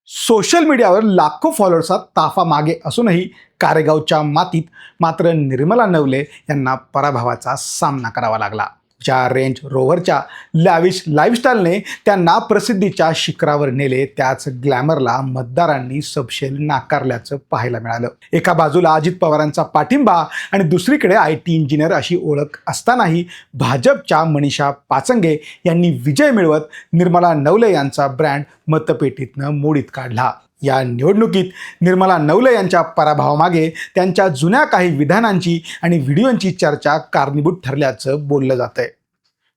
Social मीडियावर लाखो फॉलोअर्सचा ताफा मागे असूनही कारेगावच्या मातीत मात्र निर्मला नवले यांना पराभवाचा सामना करावा लागला. ज्या रेंज रोव्हरच्या लॅविश लाईफस्टाईलने त्यांना प्रसिद्धीच्या शिखरावर नेले, त्याच ग्लॅमरला मतदारांनी सबशेल नाकारल्याचं पाहायला मिळालं. एका बाजूला अजित पवारांचा पाठिंबा आणि दुसरीकडे IT इंजिनियर अशी ओळख असतानाही भाजपच्या मनीषा पाचंगे यांनी विजय मिळवत निर्मला नवले यांचा ब्रँड मतपेटीतनं मोडीत काढला. या निवडणुकीत निर्मला नवले यांच्या पराभवामागे त्यांच्या जुन्या काही विधानांची आणि व्हिडिओंची चर्चा कारणीभूत ठरल्याचं बोललं जातंय.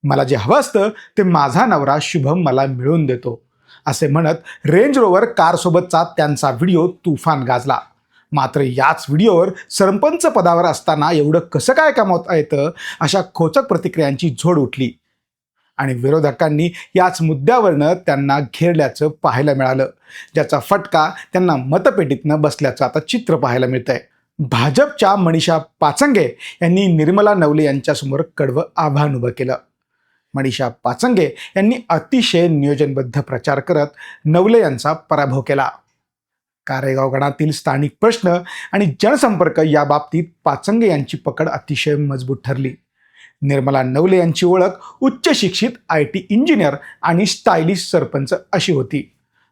मला जे हवं असतं ते माझा नवरा शुभम मला मिळवून देतो, असे म्हणत रेंज रोव्हर कारसोबतचा त्यांचा व्हिडिओ तुफान गाजला. मात्र याच व्हिडिओवर सरपंच पदावर असताना एवढं कसं काय कमावता येतं, अशा खोचक प्रतिक्रियांची झोड उठली आणि विरोधकांनी याच मुद्द्यावरनं त्यांना घेरल्याचं पाहायला मिळालं, ज्याचा फटका त्यांना मतपेटीतनं बसल्याचं आता चित्र पाहायला मिळतंय. भाजपच्या मनीषा पाचंगे यांनी निर्मला नवले यांच्यासमोर कडवं आव्हान उभं केलं. मनीषा पाचंगे यांनी अतिशय नियोजनबद्ध प्रचार करत नवले यांचा पराभव केला. कारेगाव गणातील स्थानिक प्रश्न आणि जनसंपर्क या बाबतीत पाचंगे यांची पकड अतिशय मजबूत ठरली. निर्मला नवले यांची ओळख उच्च शिक्षित IT इंजिनियर आणि स्टायलिश सरपंच अशी होती.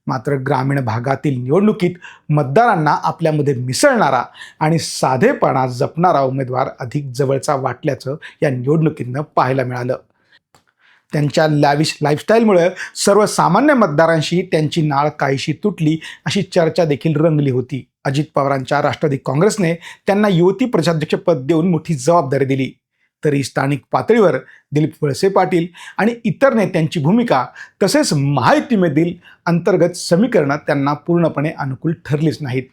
मात्र ग्रामीण भागातील निवडणुकीत मतदारांना आपल्यामध्ये मिसळणारा आणि साधेपणा जपणारा उमेदवार अधिक जवळचा वाटल्याचं या निवडणुकीतनं पाहायला मिळालं. त्यांच्या लॅविश लाईफस्टाईलमुळे सर्वसामान्य मतदारांशी त्यांची नाळ काहीशी तुटली अशी चर्चा देखील रंगली होती. अजित पवारांच्या राष्ट्रवादी काँग्रेसने त्यांना युवती प्रदेशाध्यक्षपद देऊन मोठी जबाबदारी दिली. तरी स्थानिक पातळीवर दिलीप वळसे पाटील आणि इतर नेत्यांची भूमिका तसेच महायुतीमधील अंतर्गत समीकरणं त्यांना पूर्णपणे अनुकूल ठरलीच नाहीत.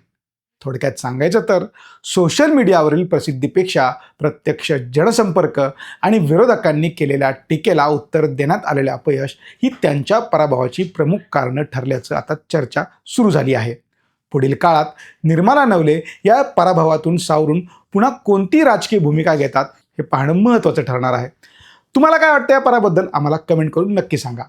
थोडक्यात सांगायचं तर सोशल मीडियावरील प्रसिद्धीपेक्षा प्रत्यक्ष जनसंपर्क आणि विरोधकांनी केलेल्या टीकेला उत्तर देण्यात आलेलं अपयश ही त्यांच्या पराभवाची प्रमुख कारणं ठरल्याचं आता चर्चा सुरू झाली आहे. पुढील काळात निर्मला नवले या पराभवातून सावरून पुन्हा कोणती राजकीय भूमिका घेतात हे पाहणं महत्त्वाचं ठरणार आहे. तुम्हाला काय वाटतं या पराबद्दल आम्हाला कमेंट करून नक्की सांगा.